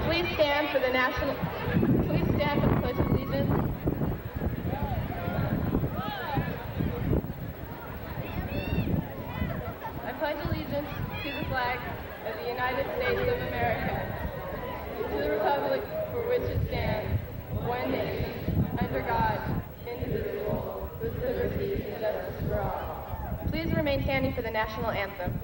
Please stand for the Pledge of Allegiance. I pledge allegiance to the flag of the United States of America, to the republic for which it stands, one nation, under God, indivisible, with liberty and justice for all. Please remain standing for the national anthem.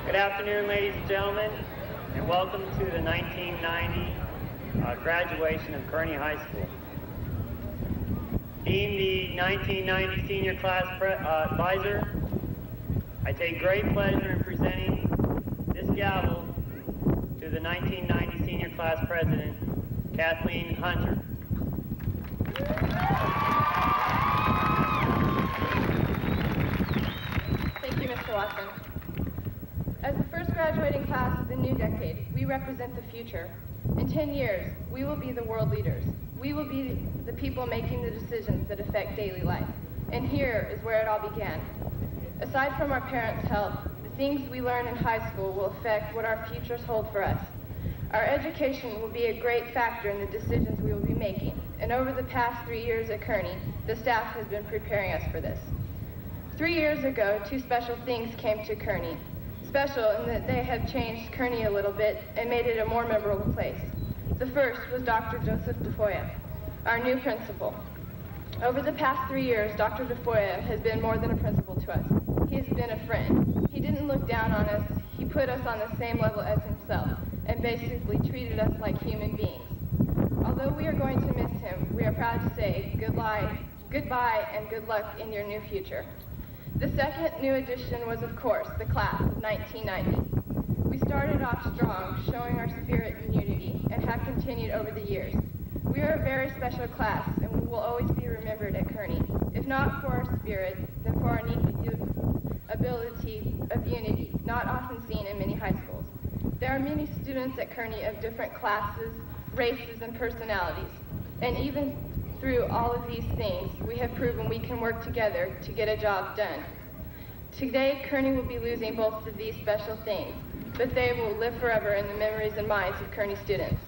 Good afternoon, ladies and gentlemen, and welcome to the 1990 graduation of Kearny High School. Being the 1990 senior class advisor, I take great pleasure in presenting this gavel to the 1990 senior class president, Kathleen Hunter. Thank you, Mr. Watson. As the first graduating class of the new decade, we represent the future. In 10 years, we will be the world leaders. We will be the people making the decisions that affect daily life. And here is where it all began. Aside from our parents' help, the things we learn in high school will affect what our futures hold for us. Our education will be a great factor in the decisions we will be making. And over the past 3 years at Kearny, the staff has been preparing us for this. 3 years ago, two special things came to Kearny. Special in that they have changed Kearny a little bit and made it a more memorable place. The first was Dr. Joseph Tafoya, our new principal. Over the past 3 years, Dr. Tafoya has been more than a principal to us. He has been a friend. He didn't look down on us. He put us on the same level as himself and basically treated us like human beings. Although we are going to miss him, we are proud to say goodbye, and good luck in your new future. The second new addition was, of course, the class of 1990. We started off strong, showing our spirit and unity, and have continued over the years. We are a very special class, and we will always be remembered at Kearny, if not for our spirit, then for our ability of unity, not often seen in many high schools. There are many students at Kearny of different classes, races, and personalities. And even through all of these things, we have proven we can work together to get a job done. Today, Kearny will be losing both of these special things, but they will live forever in the memories and minds of Kearny students.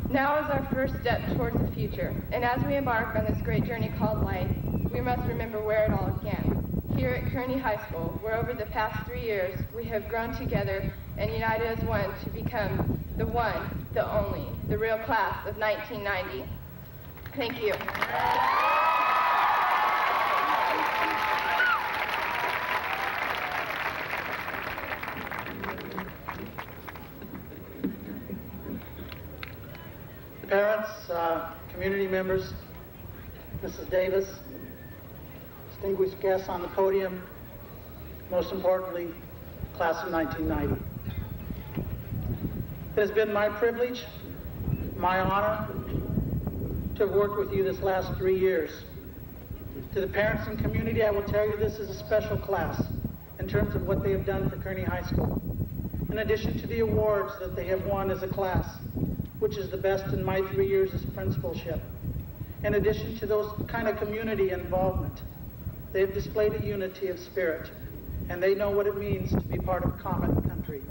Now is our first step towards the future, and as we embark on this great journey called life, we must remember where it all began. Here at Kearny High School, where over the past 3 years, we have grown together and united as one to become the one, the only, the real class of 1990. Thank you. Parents, community members, Mrs. Davis, distinguished guests on the podium, most importantly, class of 1990. It has been my privilege, my honor, to have worked with you this last 3 years. To the parents and community, I will tell you this is a special class in terms of what they have done for Kearny High School. In addition to the awards that they have won as a class, which is the best in my 3 years as principalship. In addition to those kind of community involvement, they have displayed a unity of spirit, and they know what it means to be part of common country.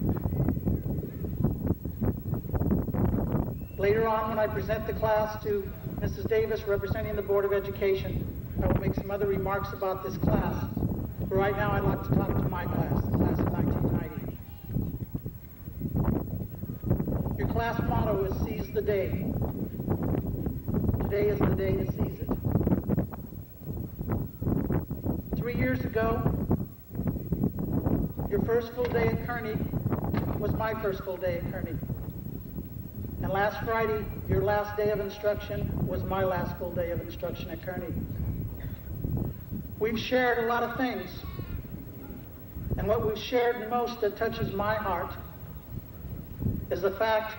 Later on, when I present the class to Mrs. Davis representing the Board of Education, I will make some other remarks about this class. But right now, I'd like to talk to my class, the class of 1990. Your class motto is "Seize the Day." Today is the day to seize it. 3 years ago, your first full day at Kearny was my first full day at Kearny. And last Friday, your last day of instruction was my last full day of instruction at Kearny. We've shared a lot of things. And what we've shared most that touches my heart is the fact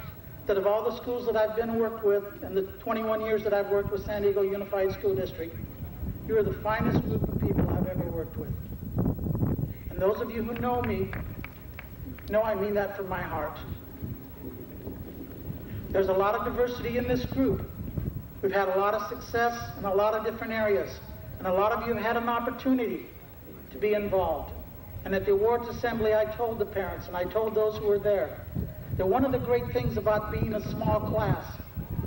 that of all the schools that I've been worked with in the 21 years that I've worked with San Diego Unified School District, you are the finest group of people I've ever worked with. And those of you who know me know I mean that from my heart. There's a lot of diversity in this group. We've had a lot of success in a lot of different areas, and a lot of you have had an opportunity to be involved. And at the awards assembly, I told the parents and I told those who were there that one of the great things about being a small class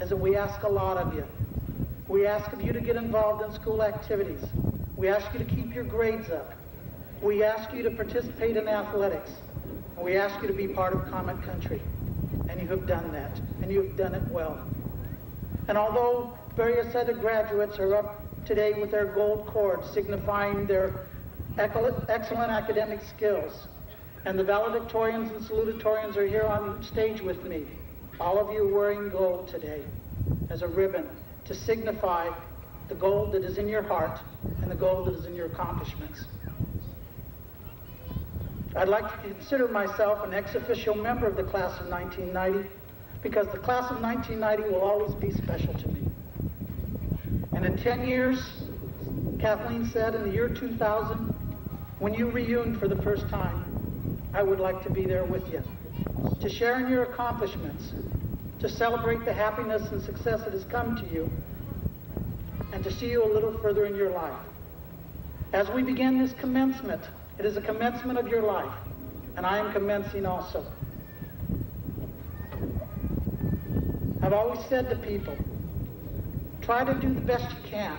is that we ask a lot of you. We ask of you to get involved in school activities. We ask you to keep your grades up. We ask you to participate in athletics. And we ask you to be part of common country. And you have done that, and you have done it well. And although various other graduates are up today with their gold cords signifying their excellent academic skills, and the valedictorians and salutatorians are here on stage with me, all of you are wearing gold today as a ribbon to signify the gold that is in your heart and the gold that is in your accomplishments. I'd like to consider myself an ex-officio member of the class of 1990 because the class of 1990 will always be special to me. And in 10 years, Kathleen said in the year 2000, when you reuned for the first time, I would like to be there with you, to share in your accomplishments, to celebrate the happiness and success that has come to you, and to see you a little further in your life. As we begin this commencement, it is a commencement of your life, and I am commencing also. I've always said to people, try to do the best you can.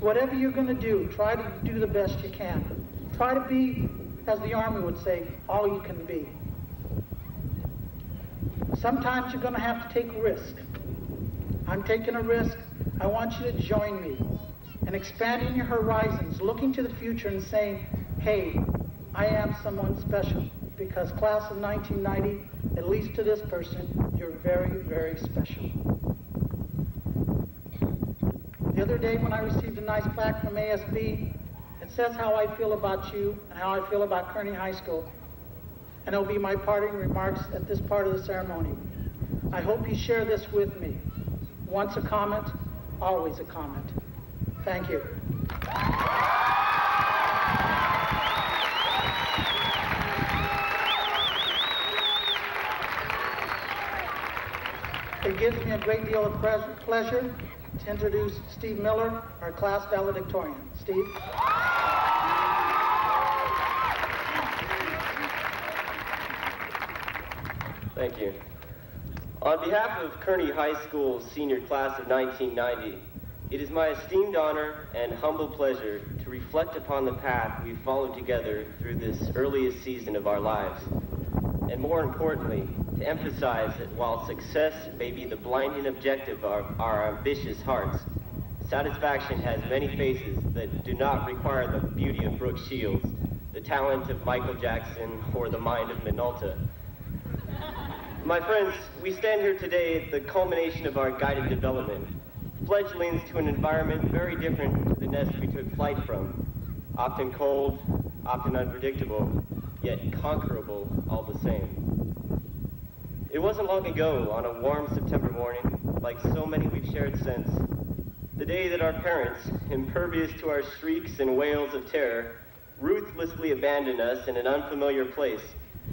Whatever you're going to do, try to do the best you can. Try to be, as the Army would say, all you can be. Sometimes you're going to have to take a risk. I'm taking a risk. I want you to join me in expanding your horizons, looking to the future and saying, hey, I am someone special, because class of 1990, at least to this person, you're very, very special. The other day when I received a nice plaque from ASB, it says how I feel about you and how I feel about Kearny High School. And it'll be my parting remarks at this part of the ceremony. I hope you share this with me. Once a comment, always a comment. Thank you. It gives me a great deal of pleasure to introduce Steve Miller, our class valedictorian. Steve? Thank you. On behalf of Kearny High School's senior class of 1990, it is my esteemed honor and humble pleasure to reflect upon the path we've followed together through this earliest season of our lives. And more importantly, to emphasize that while success may be the blinding objective of our ambitious hearts, satisfaction has many faces that do not require the beauty of Brooke Shields, the talent of Michael Jackson, or the mind of Minolta. My friends, we stand here today at the culmination of our guided development, fledglings to an environment very different to the nest we took flight from, often cold, often unpredictable, yet conquerable all the same. It wasn't long ago, on a warm September morning, like so many we've shared since, the day that our parents, impervious to our shrieks and wails of terror, ruthlessly abandoned us in an unfamiliar place,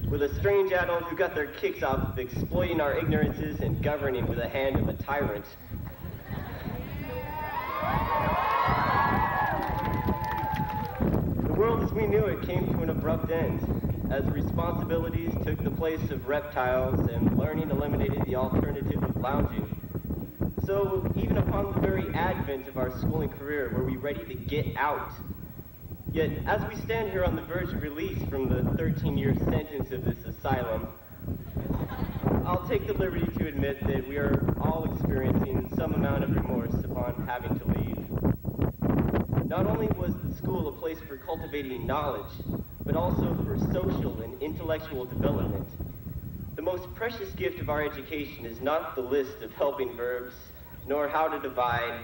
with a strange adult who got their kicks off of exploiting our ignorances and governing with the hand of a tyrant. The world as we knew it came to an abrupt end, as responsibilities took the place of reptiles and learning eliminated the alternative of lounging. So even upon the very advent of our schooling career, were we ready to get out? Yet as we stand here on the verge of release from the 13-year sentence of this asylum, I'll take the liberty to admit that we are all experiencing some amount of remorse upon having to leave. Not only was the school a place for cultivating knowledge, but also for social and intellectual development. The most precious gift of our education is not the list of helping verbs, nor how to divide,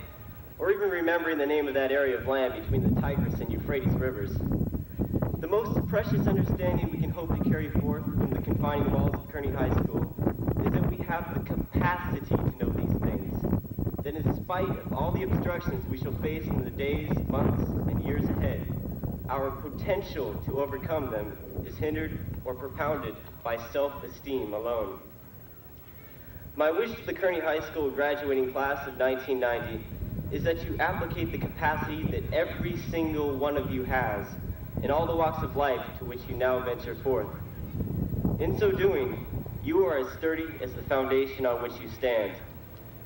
or even remembering the name of that area of land between the Tigris and Euphrates rivers. The most precious understanding we can hope to carry forth from the confining walls of Kearny High School is that we have the capacity to know these things, that in spite of all the obstructions we shall face in the days, months, and years ahead, our potential to overcome them is hindered or propounded by self-esteem alone. My wish to the Kearny High School graduating class of 1990 is that you applicate the capacity that every single one of you has in all the walks of life to which you now venture forth. In so doing, you are as sturdy as the foundation on which you stand,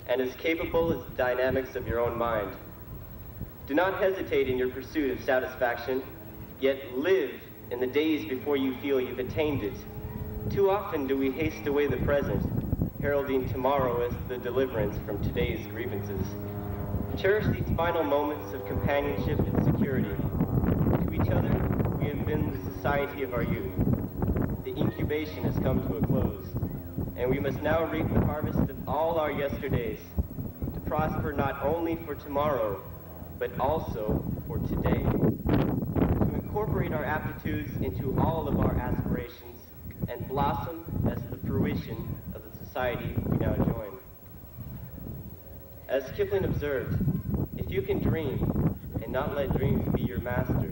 and as capable as the dynamics of your own mind. Do not hesitate in your pursuit of satisfaction, yet live in the days before you feel you've attained it. Too often do we haste away the present, heralding tomorrow as the deliverance from today's grievances. Cherish these final moments of companionship and security. To each other, we have been the society of our youth. The incubation has come to a close, and we must now reap the harvest of all our yesterdays, to prosper not only for tomorrow, but also for today. To incorporate our aptitudes into all of our aspirations and blossom as the fruition of the society we now join. As Kipling observed, if you can dream and not let dreams be your master,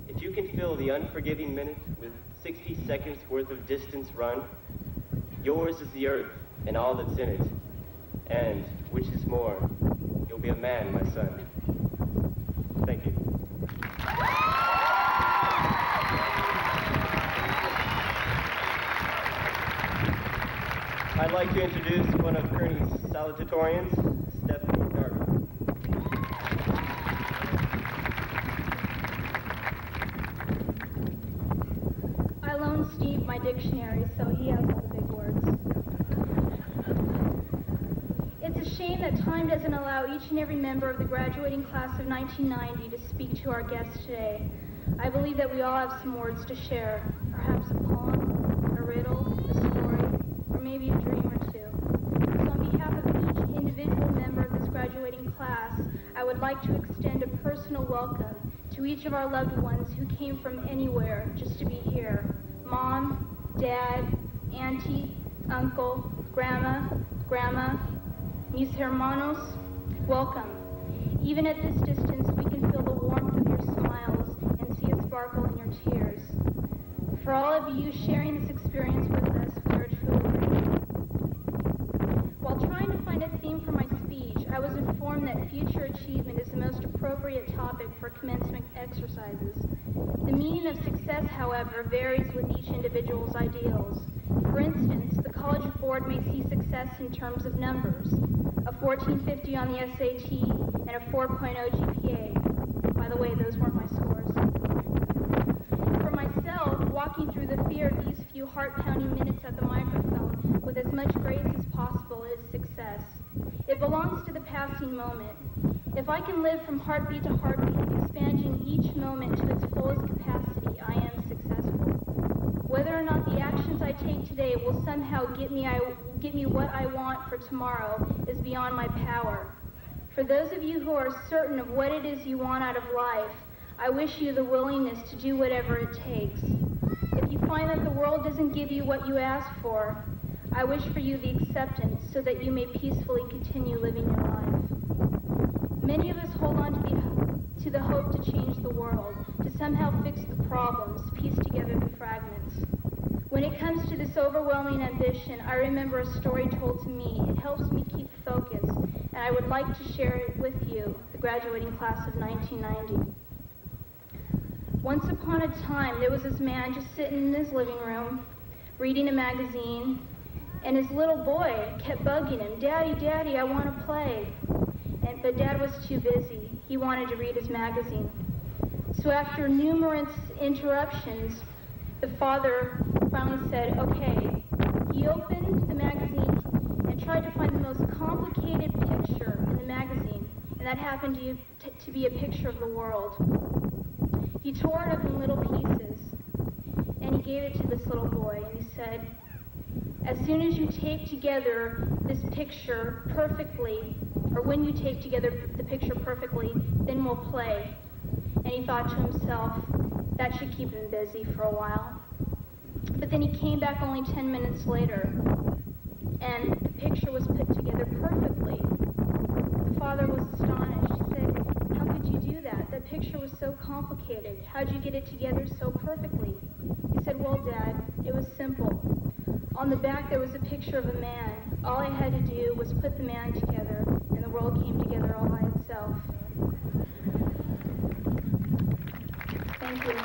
if you can fill the unforgiving minute with 60 seconds worth of distance run, yours is the earth and all that's in it. And, which is more, you'll be a man, my son. Thank you. I'd like to introduce one of Kearny's salutatorians, Stephanie Darby. I loaned Steve my dictionary, so he has all the big words. It's a shame that time doesn't allow each and every member of the graduating class of 1990 to speak to our guests today. I believe that we all have some words to share, perhaps a poem, a riddle, a story, or maybe a dream or two. So on behalf of each individual member of this graduating class, I would like to extend a personal welcome to each of our loved ones who came from anywhere just to be here. Mom, Dad, Auntie, Uncle, Grandma, mis hermanos, welcome. Even at this distance, we can feel the warmth of your smiles and see a sparkle in your tears. For all of you sharing this experience with us, we are truly grateful. While trying to find a theme for my speech, I was informed that future achievement is the most appropriate topic for commencement exercises. The meaning of success, however, varies with each individual's ideals. For instance, the College Board may see success in terms of numbers, a 1450 on the SAT and a 4.0 GPA. By the way, those weren't my scores. For myself, walking through the fear of these few heart-pounding minutes at the microphone with as much grace as possible is success. It belongs to the passing moment. If I can live from heartbeat to heartbeat, expanding each moment to its fullest capacity, I am successful. Whether or not the actions I take today will somehow get me what I want for tomorrow is beyond my power. For those of you who are certain of what it is you want out of life, I wish you the willingness to do whatever it takes. If you find that the world doesn't give you what you ask for, I wish for you the acceptance so that you may peacefully continue living your life. Many of us hold on to the hope to change the world, to somehow fix the problems, piece together the fragments. When it comes to this overwhelming ambition, I remember a story told to me. It helps me keep focused, and I would like to share it with you, the graduating class of 1990. Once upon a time, there was this man just sitting in his living room, reading a magazine, and his little boy kept bugging him, "Daddy, Daddy, I want to play." But Dad was too busy. He wanted to read his magazine. So after numerous interruptions, the father finally said, "Okay." He opened the magazine and tried to find the most complicated picture in the magazine, and that happened to be a picture of the world. He tore it up in little pieces, and he gave it to this little boy, and he said, "As soon as you tape together this picture perfectly, or when you tape together the picture perfectly, then we'll play." And he thought to himself, that should keep him busy for a while. But then he came back only 10 minutes later, and the picture was put together perfectly. The father was astonished. He said, "How could you do that? That picture was so complicated. How'd you get it together so perfectly?" He said, "Well, Dad, it was simple. On the back there was a picture of a man. All I had to do was put the man together, and the world came together all by itself." Thank you.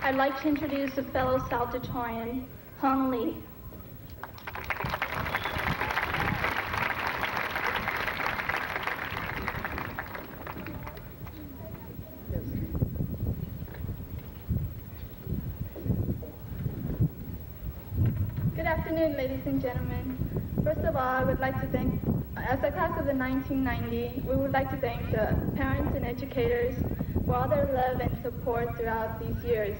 I'd like to introduce a fellow salutatorian, Hung Lee. Good afternoon, ladies and gentlemen. First of all, I would like to thank, as a class of the 1990, we would like to thank the parents and educators for all their love and support throughout these years.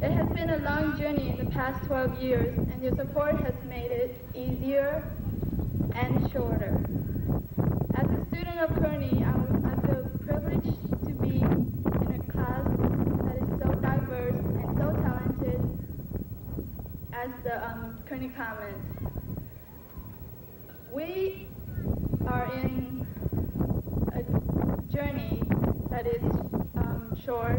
It has been a long journey in the past 12 years, and your support has made it easier and shorter. As a student of Kearny, I feel privileged to be in a class that is so diverse and so talented as the Kearny Commons. We are in a journey that is short,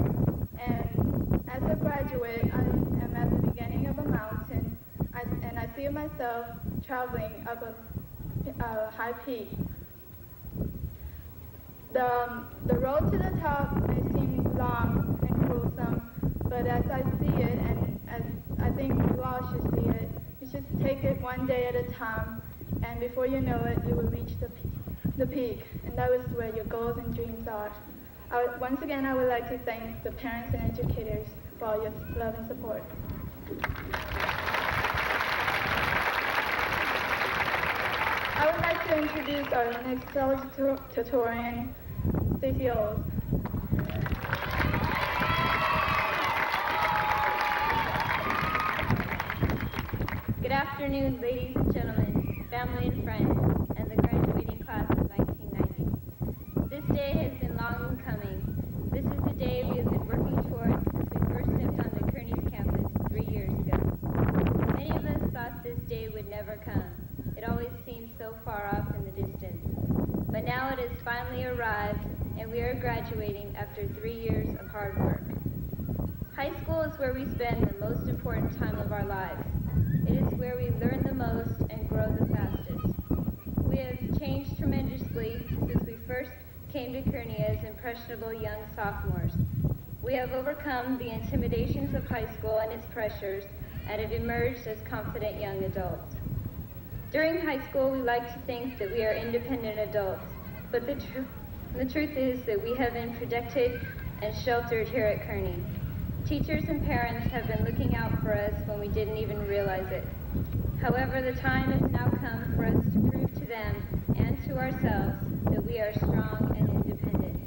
and as a graduate, I am at the beginning of a mountain, and I see myself traveling up a high peak. The road to the top may seem long and gruesome, but as I see it, and as I think you all should see it, you should take it one day at a time, and before you know it, you will reach the peak, and that is where your goals and dreams are. Once again, I would like to thank the parents and educators for all your love and support. I would like to introduce our next salutatorian, Stacey Oles. Good afternoon, ladies and gentlemen, family and friends, and the graduating class of 1990. This day has been long coming. This is the day we have been working towards since we first stepped onto Kearny's campus 3 years ago. Many of us thought this day would never come. It always seemed so far off in the distance. But now it has finally arrived, and we are graduating after 3 years of hard work. High school is where we spend the most important time of our lives. It is where we learn the most and grow the fastest. We have changed tremendously since we first came to Kearny as impressionable young sophomores. We have overcome the intimidations of high school and its pressures and have emerged as confident young adults. During high school, we like to think that we are independent adults, but the truth is that we have been protected and sheltered here at Kearny. Teachers and parents have been looking out for us when we didn't even realize it. However, the time has now come for us to prove to them and to ourselves that we are strong and independent.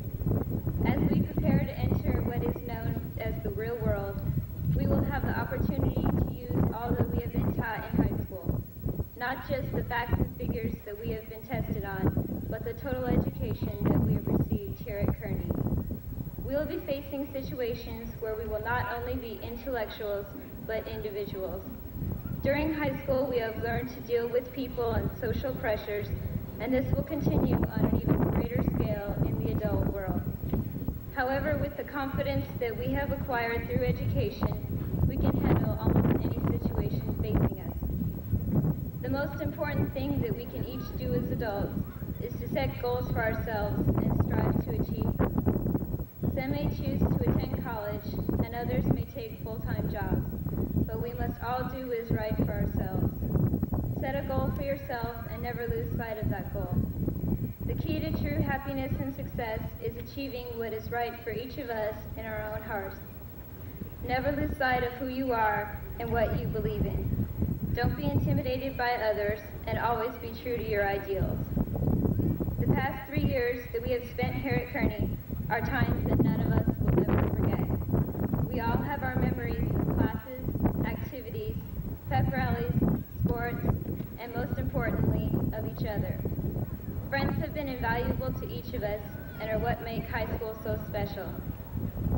As we prepare to enter what is known as the real world, we will have the opportunity to use all that we have been taught in high school. Not just the facts and figures that we have been tested on, but the total education that we have received here at Kearny. We will be facing situations where we will not only be intellectuals, but individuals. During high school, we have learned to deal with people and social pressures, and this will continue on an even greater scale in the adult world. However, with the confidence that we have acquired through education, we can handle almost any situation facing us. The most important thing that we can each do as adults is to set goals for ourselves and strive to achieve them. Some may choose to attend college, and others may take full-time jobs, but we must all do what is right for ourselves. Set a goal for yourself and never lose sight of that goal. The key to true happiness and success is achieving what is right for each of us in our own hearts. Never lose sight of who you are and what you believe in. Don't be intimidated by others, and always be true to your ideals. The past 3 years that we have spent here at Kearny are times that none of us will ever forget. We all have our memories of classes, activities, pep rallies, sports, and most importantly, of each other. Friends have been invaluable to each of us and are what make high school so special.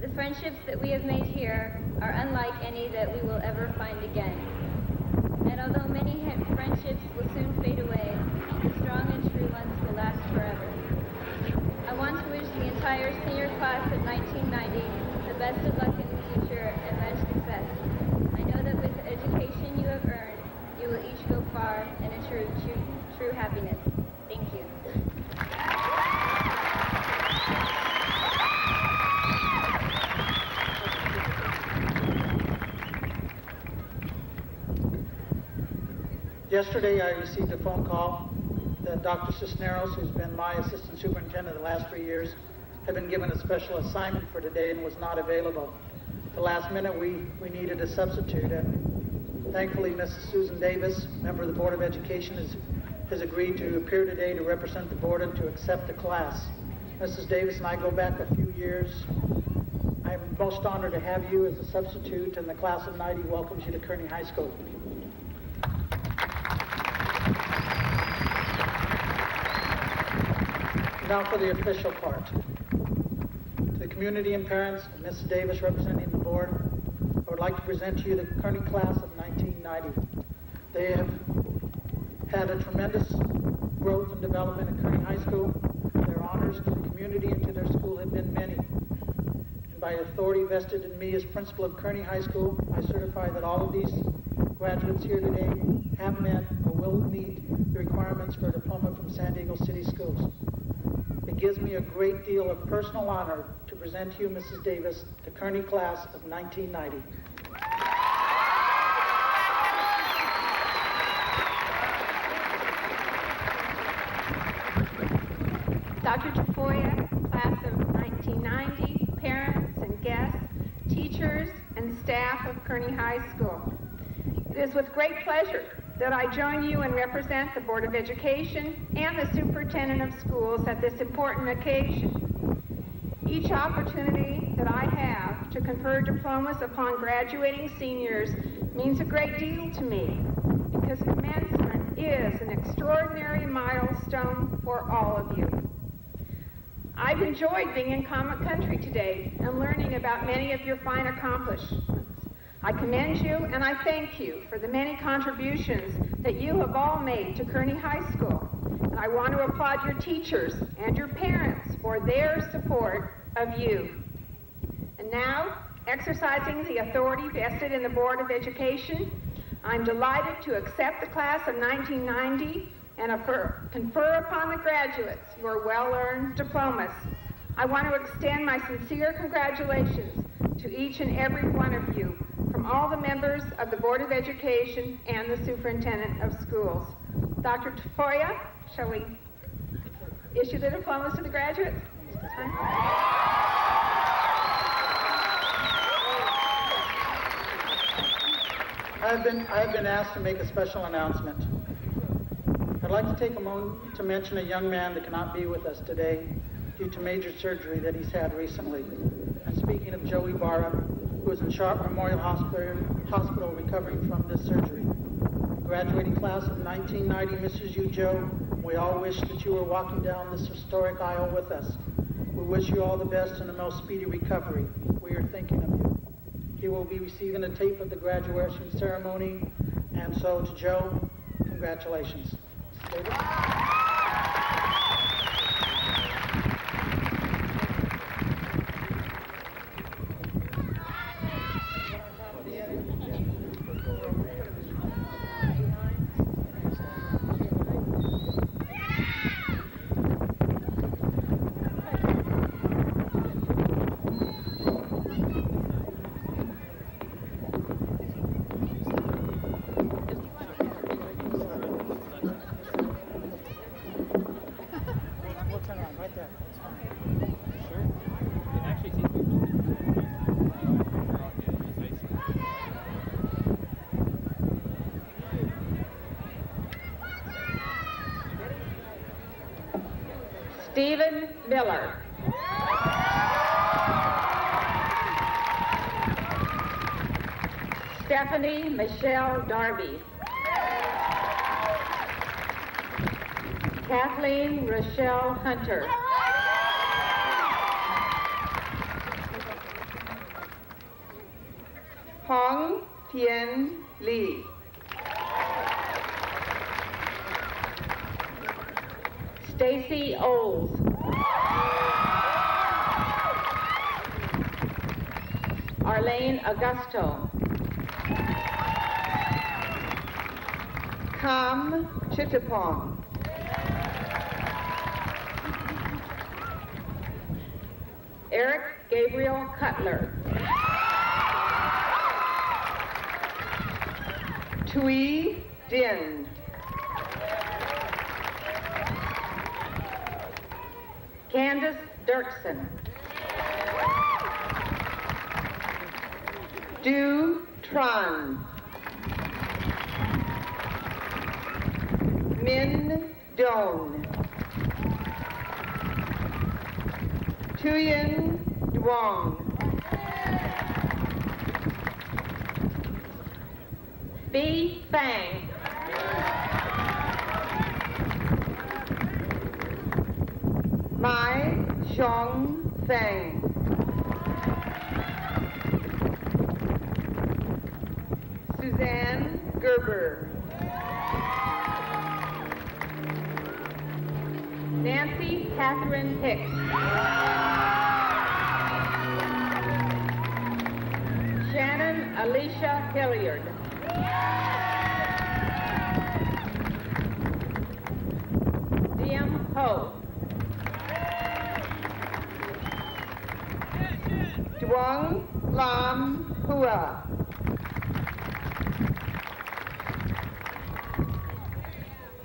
The friendships that we have made here are unlike any that we will ever find again. And although many friendships will soon fade away, the strong and true ones will last forever. I want to wish the entire senior class of 1990 the best of luck in the future and much success. I know that with the education you have earned, you will each go far in a true happiness. Thank you. Yesterday, I received a phone call that Dr. Cisneros, who's been my assistant superintendent the last 3 years, had been given a special assignment for today and was not available. At the last minute, we needed a substitute, and thankfully, Mrs. Susan Davis, member of the Board of Education, has agreed to appear today to represent the board and to accept the class. Mrs. Davis and I go back a few years. I'm most honored to have you as a substitute, and the class of 90 welcomes you to Kearny High School. Now for the official part. To the community and parents, and Mrs. Davis representing the board, I would like to present to you the Kearny class of 1990. They have had a tremendous growth and development at Kearny High School. Their honors to the community and to their school have been many. And by authority vested in me as principal of Kearny High School, I certify that all of these graduates here today have met or will meet the requirements for a diploma from San Diego City Schools. It gives me a great deal of personal honor to present to you, Mrs. Davis, the Kearny class of 1990. Dr. Tafoya, class of 1990, parents and guests, teachers and staff of Kearny High School. It is with great pleasure that I join you and represent the Board of Education and the Superintendent of Schools at this important occasion. Each opportunity that I have to confer diplomas upon graduating seniors means a great deal to me, because commencement is an extraordinary milestone for all of you. I've enjoyed being in Comet Country today and learning about many of your fine accomplishments. I commend you and I thank you for the many contributions that you have all made to Kearny High School. And I want to applaud your teachers and your parents for their support of you. And now, Exercising the authority vested in the Board of Education, I'm delighted to accept the class of 1990 and confer upon the graduates your well-earned diplomas. I want to extend my sincere congratulations to each and every one of you from all the members of the Board of Education and the Superintendent of Schools. Dr. Tafoya, shall we issue the diplomas to the graduates? I've been asked to make a special announcement. I'd like to take a moment to mention a young man that cannot be with us today due to major surgery that he's had recently. I'm speaking of Joe Ibarra, who is in Sharp Memorial Hospital recovering from this surgery. The graduating class of 1990 misses you, Joe. We all wish that you were walking down this historic aisle with us. We wish you all the best and the most speedy recovery. We are thinking of you. He will be receiving a tape of the graduation ceremony, and so to Joe, congratulations. David? Stephen Miller. Stephanie Michelle Darby. Kathleen Rochelle Hunter. Hong Tien Lee. Stacy Oles. Arlene Augusto. Kam Chittapong. Eric Gabriel Cutler. Tui Din. Candace Dirksen. Du Tran. Min Don. Thuyen Duong. Bi Fang. Mai Xiong Feng. Suzanne Gerber. Nancy Catherine Hicks. Shannon Alicia Hilliard. Diem Ho. Duong Lam Hua.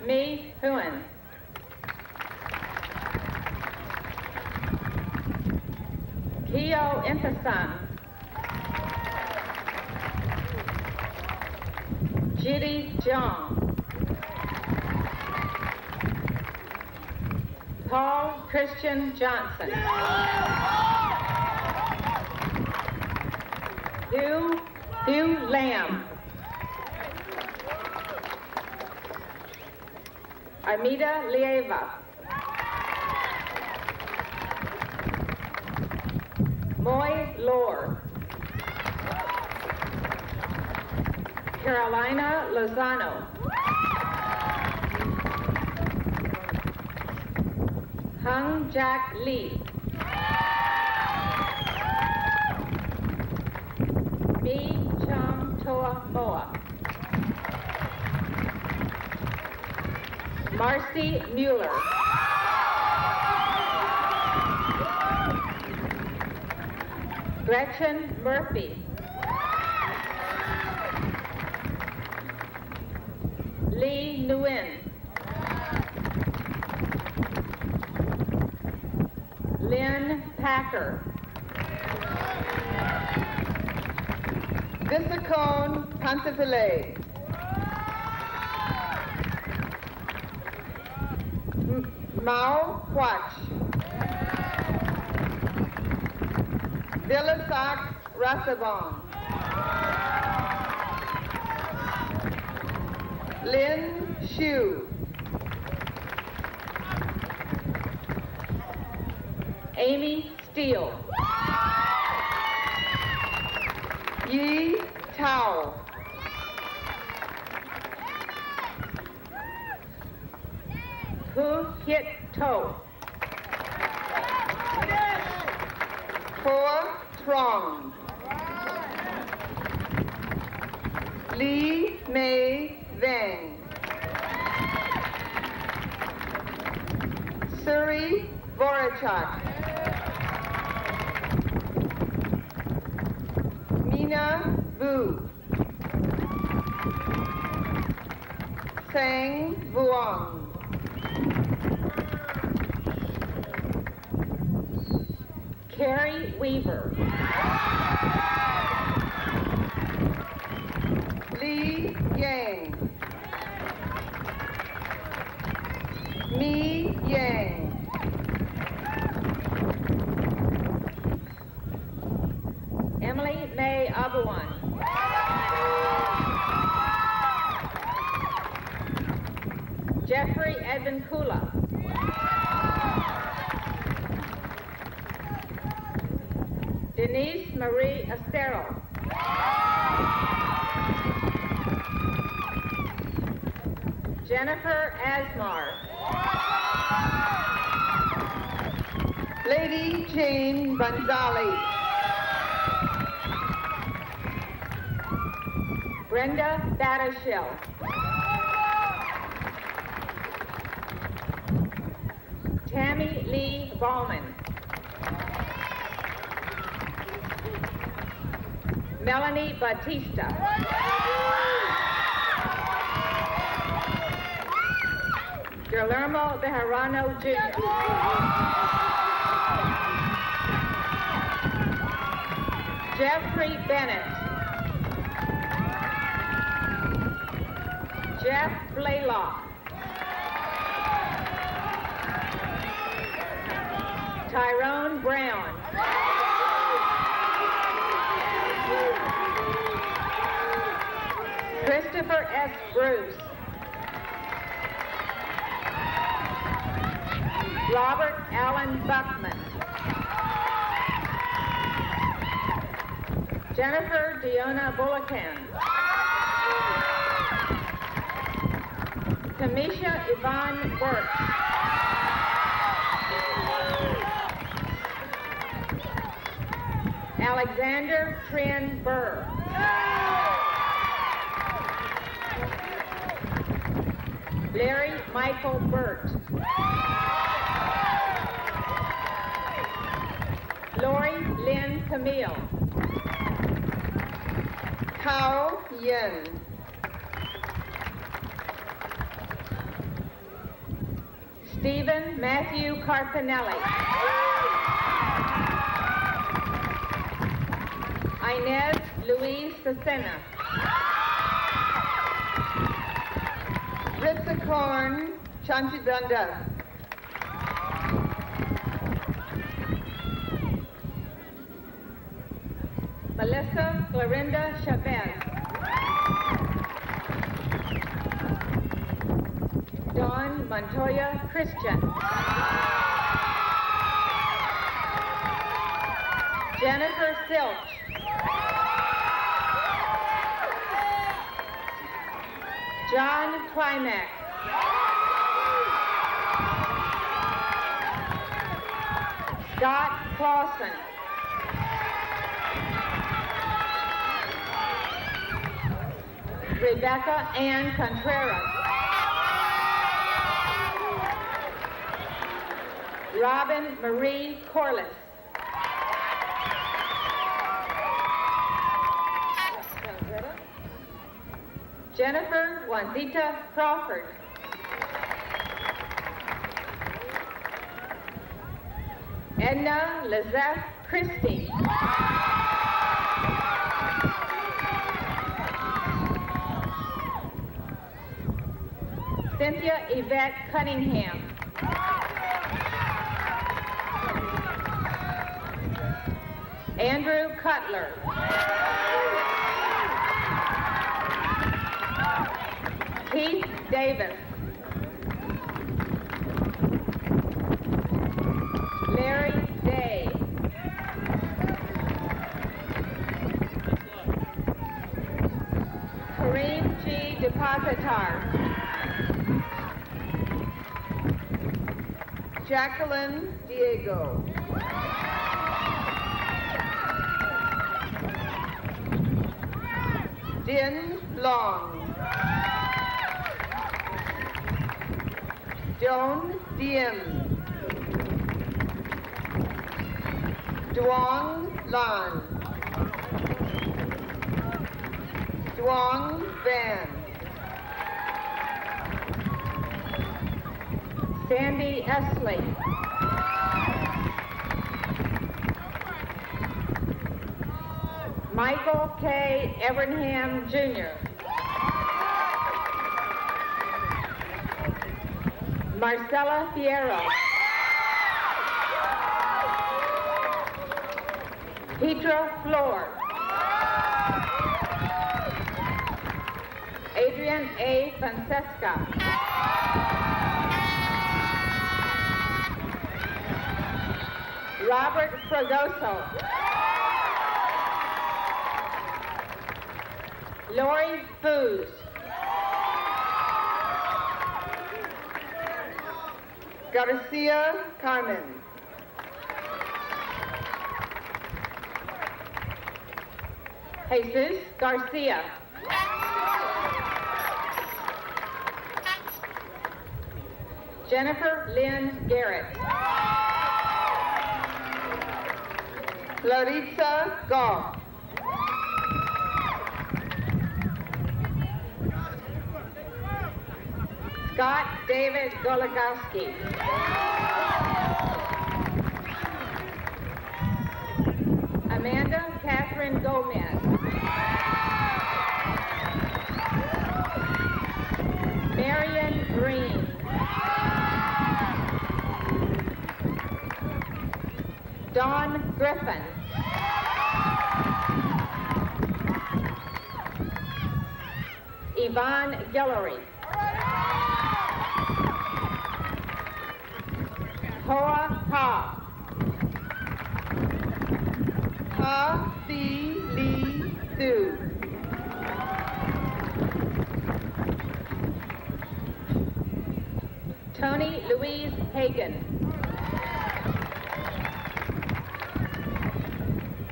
Mi Huan. Keo Intasan. Judy Jong. Paul Christian Johnson. Hugh Lamb. Armida Lieva. Moy Lore. Carolina Lozano. Hung Jack Lee. Marcy Mueller. Gretchen Murphy. Lee Nguyen. Lynn Packer. Visacone Pantafile. Mao Quach. Villasac Rasabon. Lin Shu. Amy Steele. Yi Tao. Hu Hit To. Ho Trong. Li Mei Veng. Suri Vorachak. Mina Vu. Sang Vuong. Carrie Weaver. Li Yang. Mi Yang. Emily May Abuan. Jeffrey Edvin Kula. Denise Marie Acero. Jennifer Asmar. Lady Jane Banzali. Brenda Battershell. Tammy Lee Ballman. Melanie Batista. Guillermo Bejarano Jr. Jeffrey Bennett. Jeff Blaylock. Tyrone Brown. Christopher S. Bruce. Robert Allen Buckman. Jennifer Deona Bullocan. Kamisha Yvonne Burke. Alexander Trin Burr. Larry Michael Burt. Lori Lynn Camille. Cao Yin. Stephen Matthew Carpinelli. Inez Louise Cesena. Ritzikorn Chantibanda. Melissa Clarinda Chavez. Dawn Montoya Christian. Jennifer Silch. John Climax. Scott Clausen. Rebecca Ann Contreras. Robin Marie Corliss. Jennifer Juanita Crawford. Edna Lizette Christie. Cynthia Yvette Cunningham. Andrew Cutler. Keith Davis. Larry Day. Kareem G. Depositar. Jacqueline Diego. Din Long. Joan Diem. Duong Lan. Duong Van. Sandy Esley. Michael K. Evernham Jr. Marcella Fierro. Petra Floor. Adrian A. Francesca. Robert Fragoso. Lori Foos. Garcia Carmen. Jesus Garcia. Jennifer Lynn Garrett. Larissa Goff. Scott David Golagowski. Amanda Catherine Gomez. Marion Green. Dawn Griffin. Yvonne Guillory. Hoa Ha. Ha Thi Lee Thu. Tony Louise Hagan.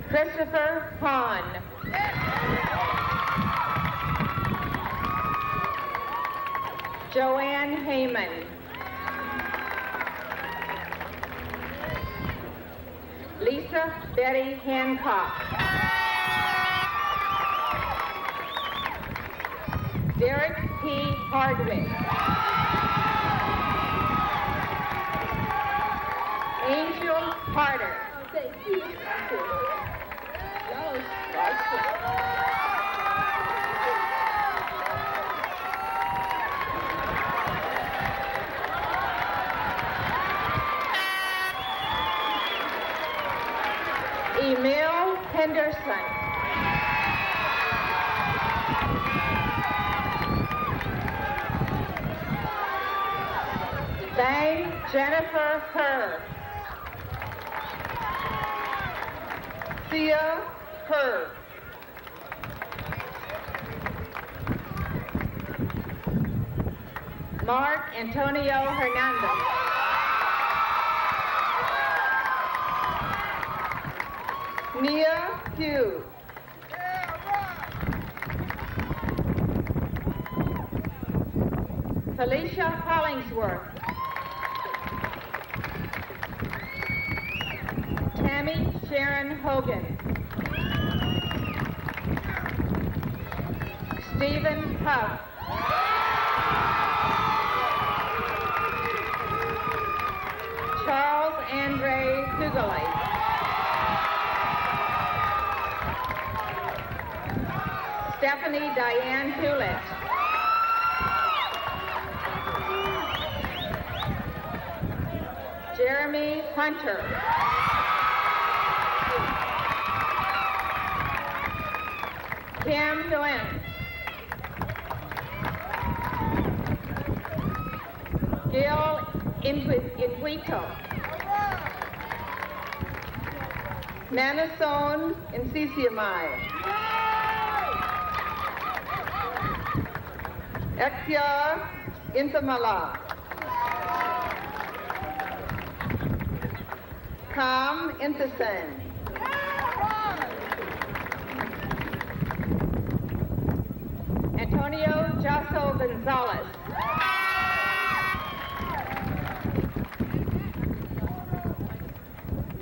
Christopher Hahn. Joanne Heyman. Lisa Betty Hancock. Derek P. Hardwick. Angel Carter. Emil Henderson. Bang Jennifer Herr. Sia Herb. Mark Antonio Hernandez. Nia Hugh. Felicia Hollingsworth. Demi Sharon Hogan. Stephen Huff. Charles Andre Kugeley. Stephanie Diane Hewlett. Jeremy Hunter. Kim Nguyen. Gil Inquito. Manason Insisiamai. Ektia Intamala. Kam Intasen. Antonio Jasso Gonzalez.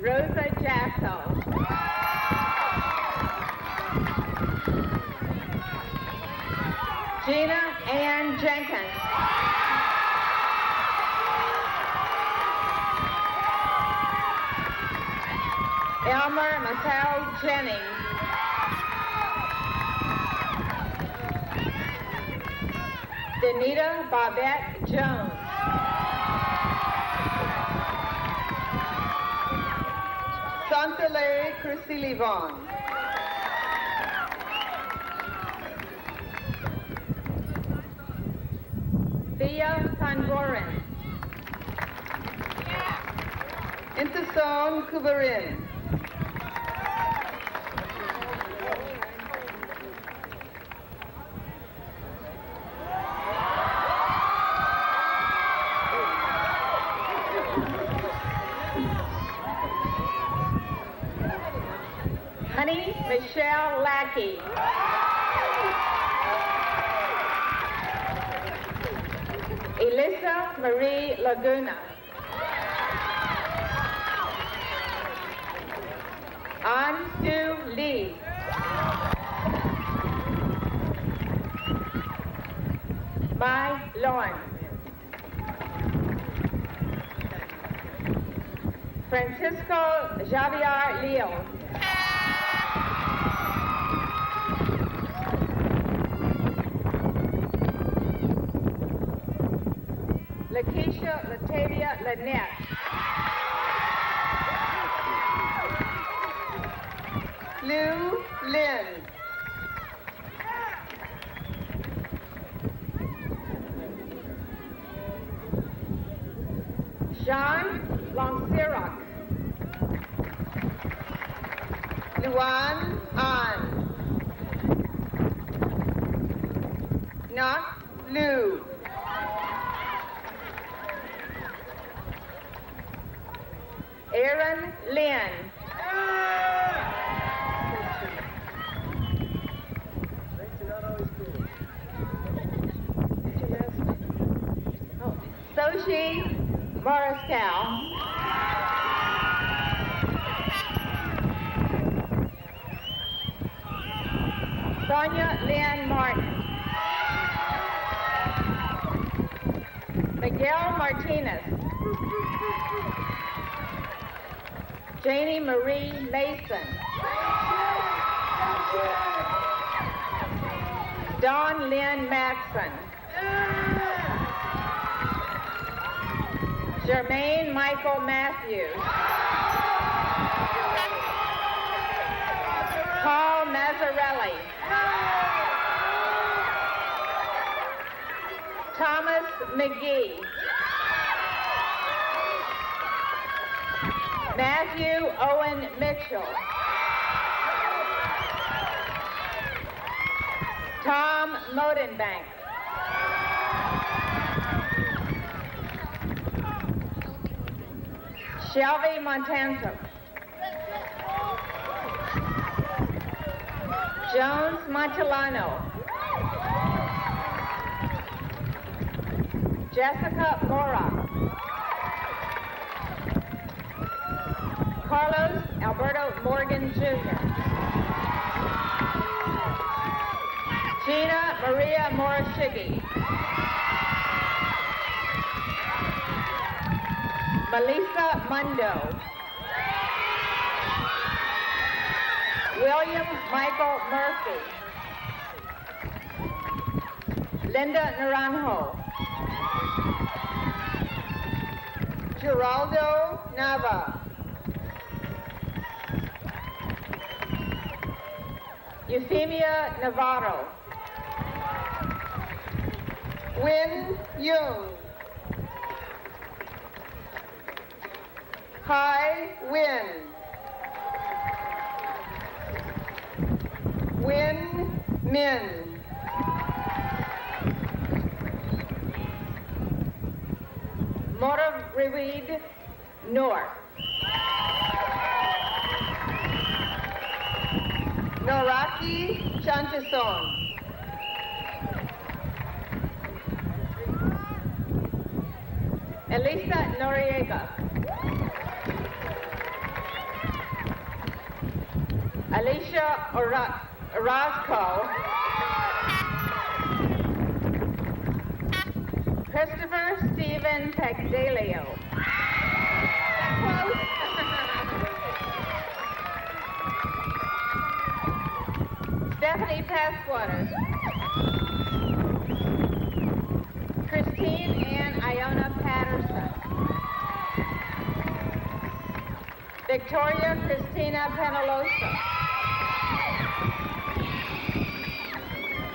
Rosa Jasso. Gina Ann Jenkins. Elmer Mattel Jennings. Danita Bobette Jones. Santale Crusilivon. Thea Congorin. Intason Kubarin. Honey Michelle Lackey. Elisa Marie Laguna. An Sue Lee. Mai Lawrence. Francisco Javier Leo. Lakeisha Latavia Lynette. Liu Lin. Jean Longsiroc. Luan An. Not Lu. Aaron Lynn. Sochi Morriskow. Sonia Lynn Martin. Miguel Martinez. Janie Marie Mason. Dawn Lynn Maxson. Jermaine Michael Matthews. Paul Mazzarelli. Thomas McGee. Matthew Owen Mitchell. Tom Modenbank. Shelby Montanto. Jones Montellano. Jessica Mora. Carlos Alberto Morgan Jr. Gina Maria Morishige. Melissa Mundo. William Michael Murphy. Linda Naranjo. Geraldo Nava. Euphemia Navarro. Win Young. Hai Win. Win Min. Moraweed Noor. Noraki Chanchason. Elisa Noriega. Alicia Orozco. Christopher Stephen Pagdalio. Stephanie Passwater. Christine Ann Iona Patterson. Victoria Christina Penalosa.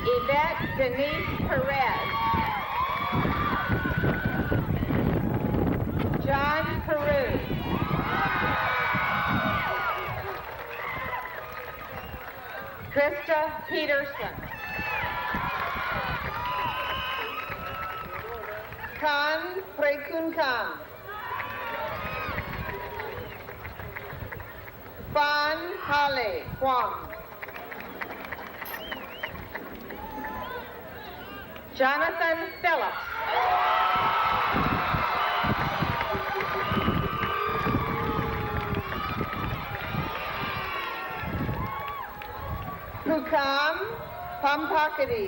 Yvette Denise Perez. John Peru. Krista Peterson. Khan Prekun Khan. Fan Hale Huang. Jonathan Phillips. Hukam Pampakadi.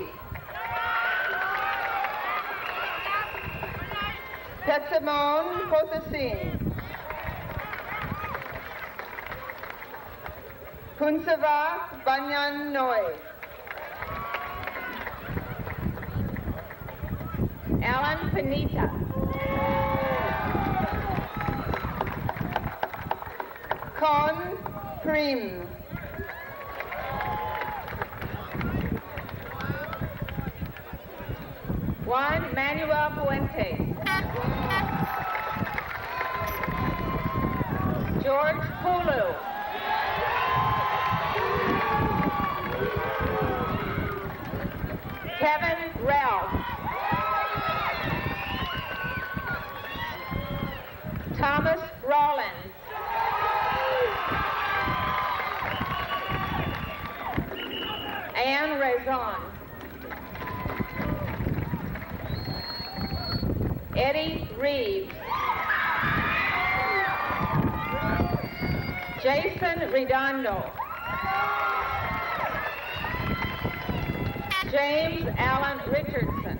Petsamon Pothasin. Punsava Banyan Noi. Alan Panita. Con Prim. Juan Manuel Fuentes. George Pulu. Kevin Ralph. Thomas Rollins. Anne Raison. Eddie Reeves. Jason Redondo. James Allen Richardson.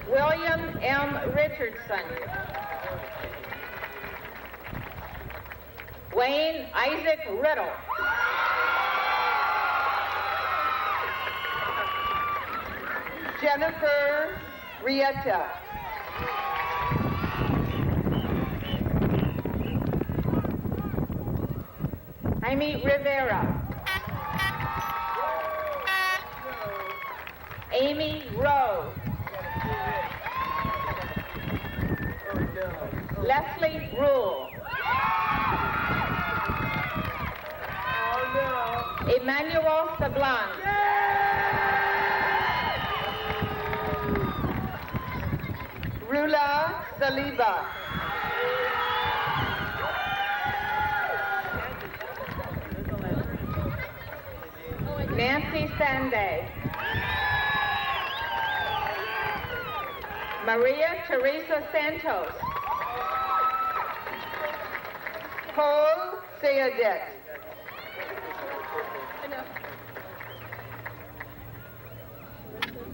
William M. Richardson. Wayne Isaac Riddle. Jennifer Rieta. Jaime Rivera. Amy Rowe. Leslie Rule. Emmanuel Sablan. Rula Saliba. Nancy Sanday. Maria Teresa Santos. Nicole Sayadit.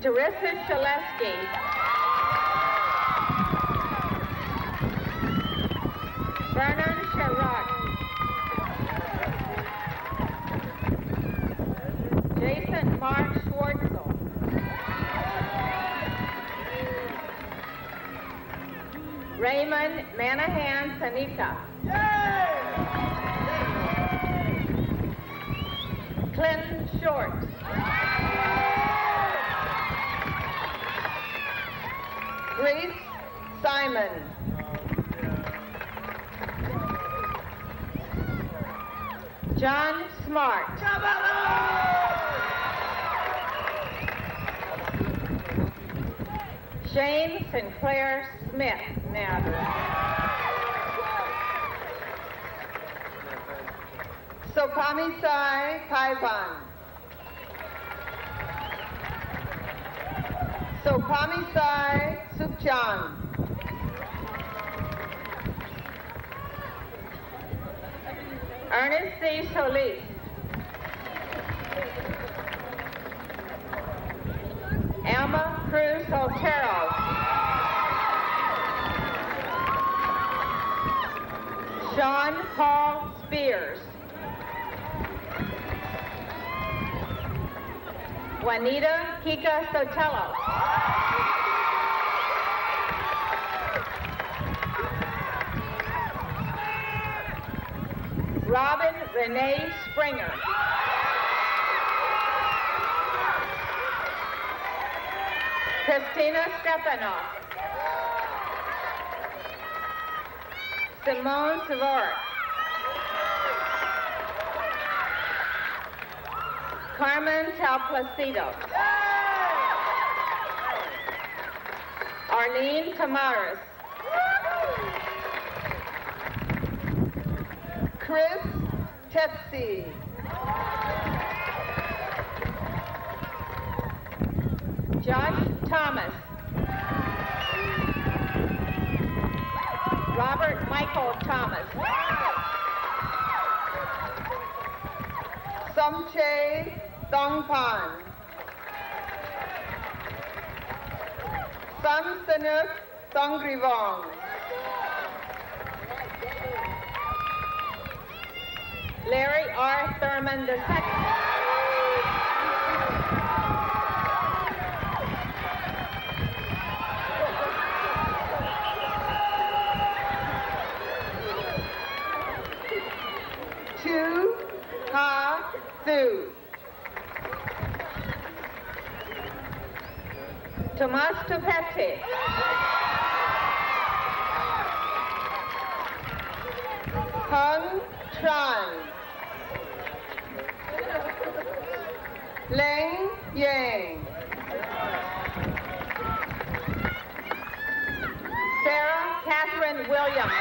Teresa Shaleski. Vernon Sharrock. Jason Mark Schwartzel. Raymond Manahan Sanika. Clinton Short. Grace Simon. John Smart. Shane Sinclair Smith. Sopamisai Paivan. Sopamisai Sukchan. Ernest C. Solis. Alma Cruz Otero. Sean Paul Spears. Juanita Kika Sotelo. Robin Renee Springer. Christina Stepanoff. Simone Savorak. Carmen Talplacido. Arlene Tamaris. Chris Tetsi. Josh Thomas. Robert Michael Thomas. Somche Dongpan. Samsanuk Dongrivong. Larry R. Thurman II. Tu Ha Thu. Tomas Tupete. Hung Tran. Leng Yang. Sarah Catherine Williams.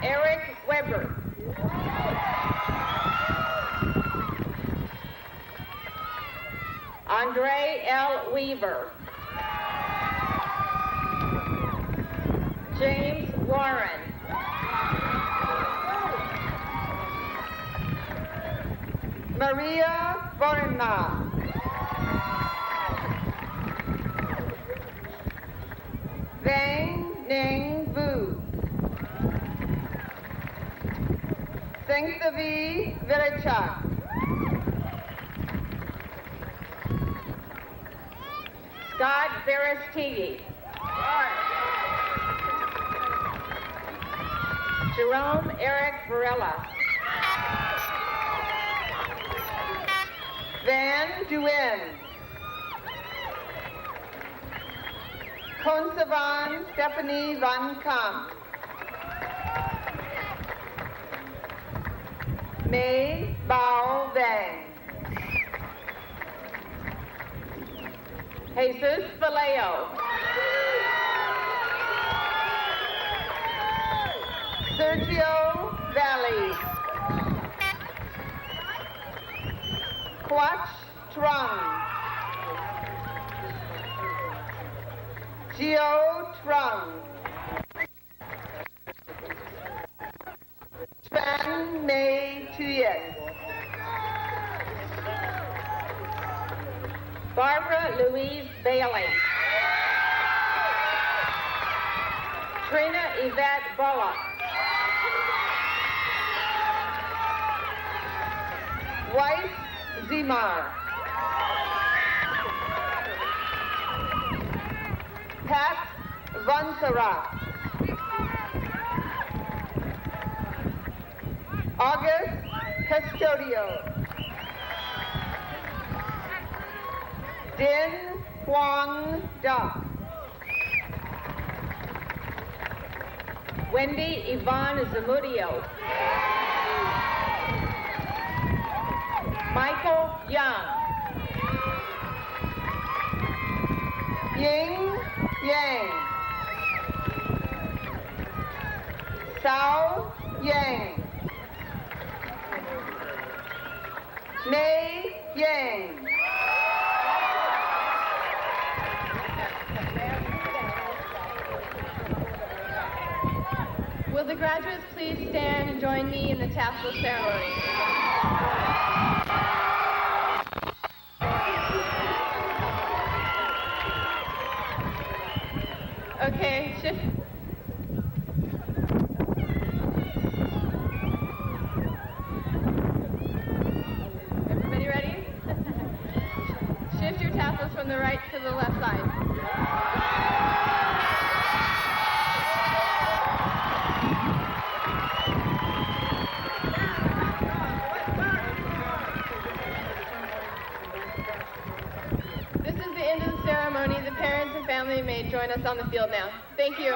Eric Weber. Andre L. Weaver. James Warren. Maria Borna. Vang Ning Vu. Sengtavi Virichak. Scott Veristigi. Jerome Eric Varela. Van Duin. Konsavan Stephanie Van Kamp. Mei Bao Vang. Jesus Vallejo. Sergio Valley. Quach Trung. Gio Trung. Louise Bailey. Trina Yvette Bullock. Weiss Zimar. Pat Vansara. August Custodio. Din Huang Duck. Wendy Yvonne Zamudio. Michael Young. Ying Yang. Sao Yang. Mei Yang. Will the graduates please stand and join me in the tassel ceremony? Okay, shift. Everybody ready? Shift your tassels from the right to the left side. This is the end of the ceremony. The parents and family may join us on the field now. Thank you.